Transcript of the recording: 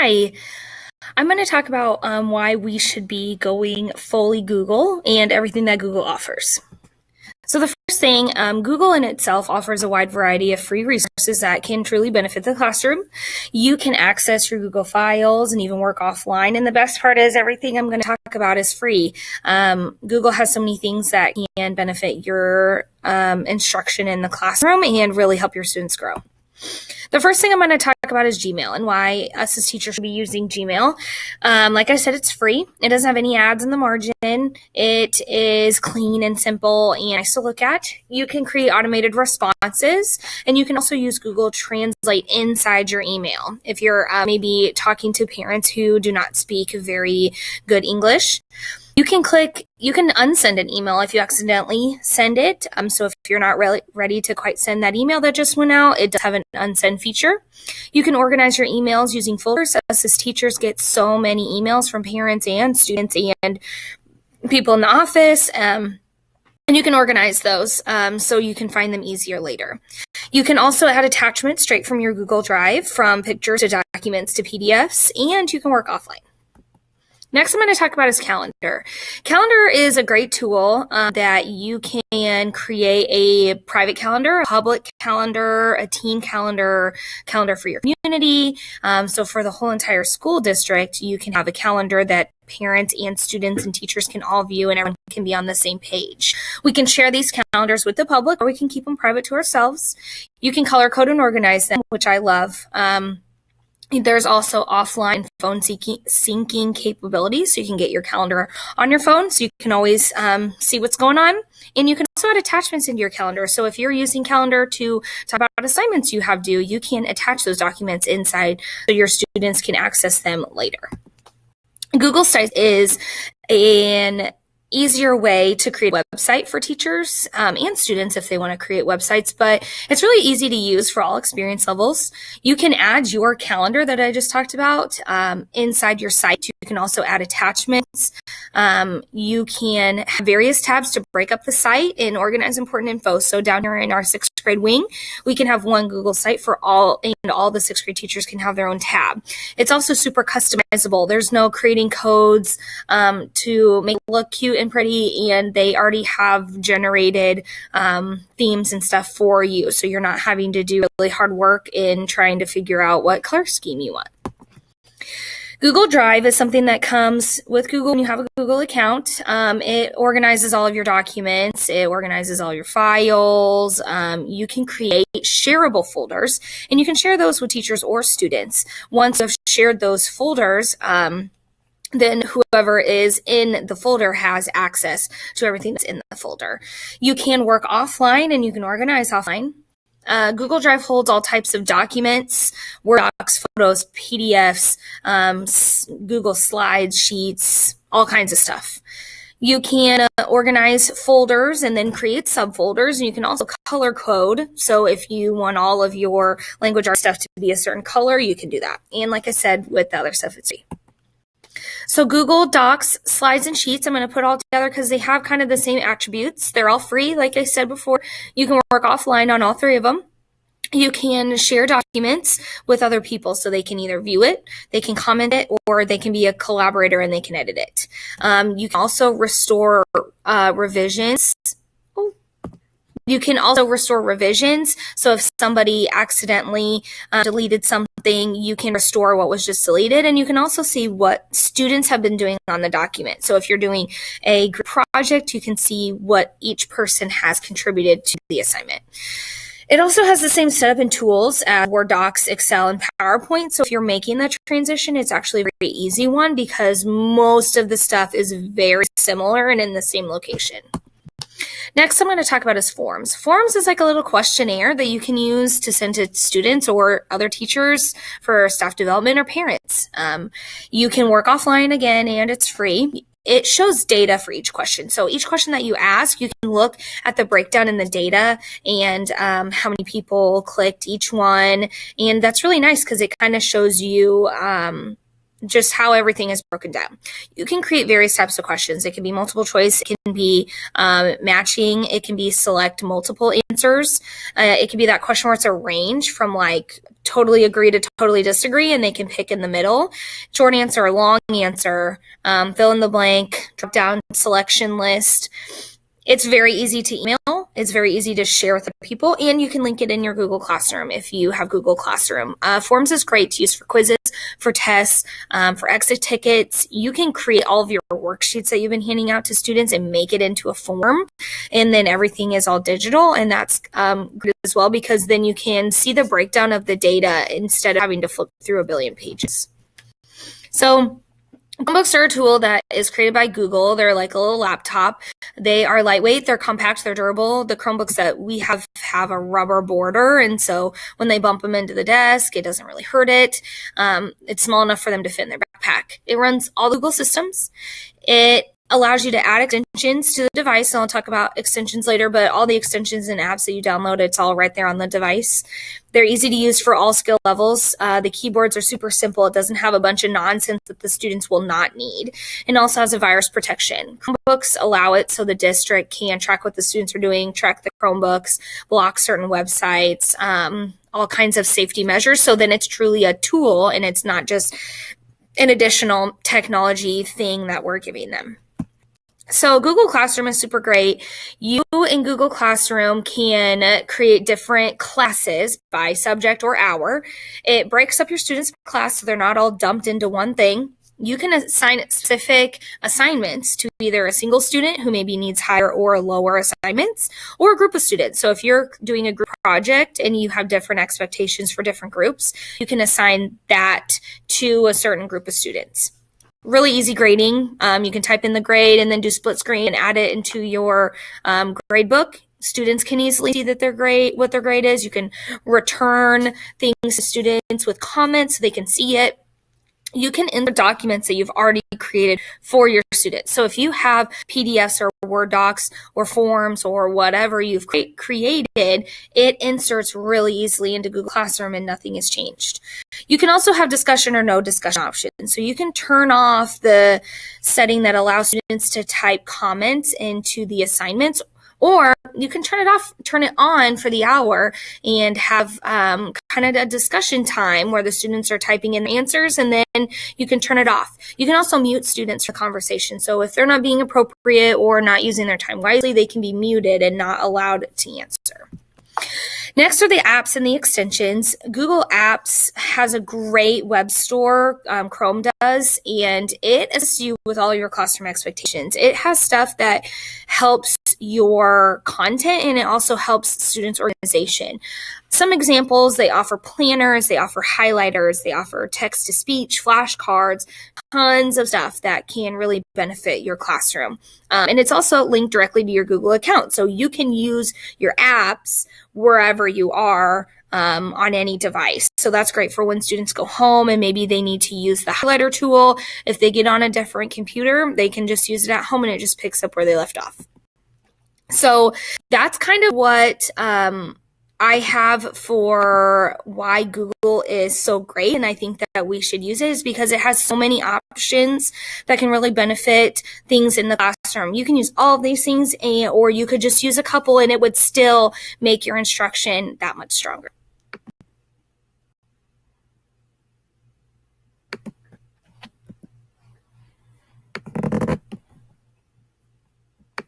Hi, I'm going to talk about why we should be going fully Google and everything that Google offers. So the first thing, Google in itself offers a wide variety of free resources that can truly benefit the classroom. You can access your Google files and even work offline. And the best part is everything I'm going to talk about is free. Google has so many things that can benefit your instruction in the classroom and really help your students grow. The first thing I'm going to talk about is Gmail and why us as teachers should be using Gmail. Like I said, it's free. It doesn't have any ads in the margin. It is clean and simple and nice to look at. You can create automated responses, and you can also use Google Translate inside your email. If you're maybe talking to parents who do not speak very good English, you can unsend an email if you accidentally send it. So if you're not ready to quite send that email that just went out, it does have an unsend feature. You can organize your emails using folders. Us as teachers get so many emails from parents and students and people in the office. And you can organize those so you can find them easier later. You can also add attachments straight from your Google Drive, from pictures to documents to PDFs, and you can work offline. Next, I'm going to talk about is Calendar. Calendar is a great tool that you can create a private calendar, a public calendar, a team calendar, calendar for your community. So for the whole entire school district, you can have a calendar that parents and students and teachers can all view and everyone can be on the same page. We can share these calendars with the public, or we can keep them private to ourselves. You can color code and organize them, which I love. There's also offline phone syncing capabilities, so you can get your calendar on your phone, so you can always see what's going on. And you can also add attachments into your calendar. So if you're using Calendar to talk about assignments you have due, you can attach those documents inside so your students can access them later. Google Sites is an easier way to create a website for teachers and students if they want to create websites, but it's really easy to use for all experience levels. You can add your calendar that I just talked about inside your site. You can also add attachments. You can have various tabs to break up the site and organize important info. So down here in our 6th grade wing, we can have one Google site for all, and all the 6th grade teachers can have their own tab. It's also super customizable. There's no creating codes to make it look cute and pretty, and they already have generated themes and stuff for you, so you're not having to do really hard work in trying to figure out what color scheme you want. Google Drive is something that comes with Google when you have a Google account. It organizes all of your documents. It organizes all your files. You can create shareable folders, and you can share those with teachers or students. Once you've shared those folders, then whoever is in the folder has access to everything that's in the folder. You can work offline and you can organize offline. Google Drive holds all types of documents, Word docs, photos, PDFs, Google Slides, Sheets, all kinds of stuff. You can organize folders and then create subfolders, and you can also color code. So if you want all of your language arts stuff to be a certain color, you can do that. And like I said, with the other stuff, it's free. So Google Docs, Slides, and Sheets, I'm going to put all together because they have kind of the same attributes. They're all free. Like I said before, you can work offline on all three of them. You can share documents with other people so they can either view it, they can comment it, or they can be a collaborator and they can edit it. You can also restore revisions. You can also restore revisions. So if somebody accidentally deleted something, you can restore what was just deleted. And you can also see what students have been doing on the document. So if you're doing a group project, you can see what each person has contributed to the assignment. It also has the same setup and tools as Word docs, Excel, and PowerPoint. So if you're making the transition, it's actually a very easy one because most of the stuff is very similar and in the same location. Next, I'm going to talk about is Forms. Forms is like a little questionnaire that you can use to send to students or other teachers for staff development or parents. You can work offline again, and it's free. It shows data for each question. So each question that you ask, you can look at the breakdown in the data and how many people clicked each one. And that's really nice because it kind of shows you just how everything is broken down. You can create various types of questions. It can be multiple choice. It can be matching. It can be select multiple answers. It can be that question where it's a range from like totally agree to totally disagree, and they can pick in the middle. Short answer, long answer, fill in the blank, drop down selection list. It's very easy to email. It's very easy to share with other people, and you can link it in your Google Classroom if you have Google Classroom. Forms is great to use for quizzes, for tests, for exit tickets. You can create all of your worksheets that you've been handing out to students and make it into a form, and then everything is all digital, and that's good as well, because then you can see the breakdown of the data instead of having to flip through a billion pages. So Chromebooks are a tool that is created by Google. They're like a little laptop. They are lightweight, they're compact, they're durable. The Chromebooks that we have a rubber border, and so when they bump them into the desk, it doesn't really hurt it. It's small enough for them to fit in their backpack. It runs all the Google systems. It allows you to add extensions to the device, and I'll talk about extensions later, but all the extensions and apps that you download, it's all right there on the device. They're easy to use for all skill levels. The keyboards are super simple. It doesn't have a bunch of nonsense that the students will not need. And also has a virus protection. Chromebooks allow it so the district can track what the students are doing, track the Chromebooks, block certain websites, all kinds of safety measures. So then it's truly a tool, and it's not just an additional technology thing that we're giving them. So Google Classroom is super great. You in Google Classroom can create different classes by subject or hour. It breaks up your students per class so they're not all dumped into one thing. You can assign specific assignments to either a single student who maybe needs higher or lower assignments, or a group of students. So if you're doing a group project and you have different expectations for different groups, you can assign that to a certain group of students. Really easy grading. You can type in the grade and then do split screen and add it into your grade book. Students can easily see that what their grade is. You can return things to students with comments so they can see it. You can enter documents that you've already created for your students. So if you have PDFs or Word docs or forms or whatever you've created, it inserts really easily into Google Classroom and nothing has changed. You can also have discussion or no discussion options. So you can turn off the setting that allows students to type comments into the assignments, or you can turn it on for the hour and have kind of a discussion time where the students are typing in answers, and then you can turn it off. You can also mute students for conversation. So if they're not being appropriate or not using their time wisely, they can be muted and not allowed to answer. Next are the apps and the extensions. Google Apps has a great web store, Chrome does, and it assists you with all your classroom expectations. It has stuff that helps your content, and it also helps students' organization. Some examples, they offer planners, they offer highlighters, they offer text-to-speech, flashcards, tons of stuff that can really benefit your classroom. And it's also linked directly to your Google account, so you can use your apps wherever you are on any device. So that's great for when students go home and maybe they need to use the highlighter tool. If they get on a different computer, they can just use it at home and it just picks up where they left off. So that's kind of what I have for why Google is so great, and I think that we should use it, is because it has so many options that can really benefit things in the classroom. You can use all of these things, or you could just use a couple and it would still make your instruction that much stronger.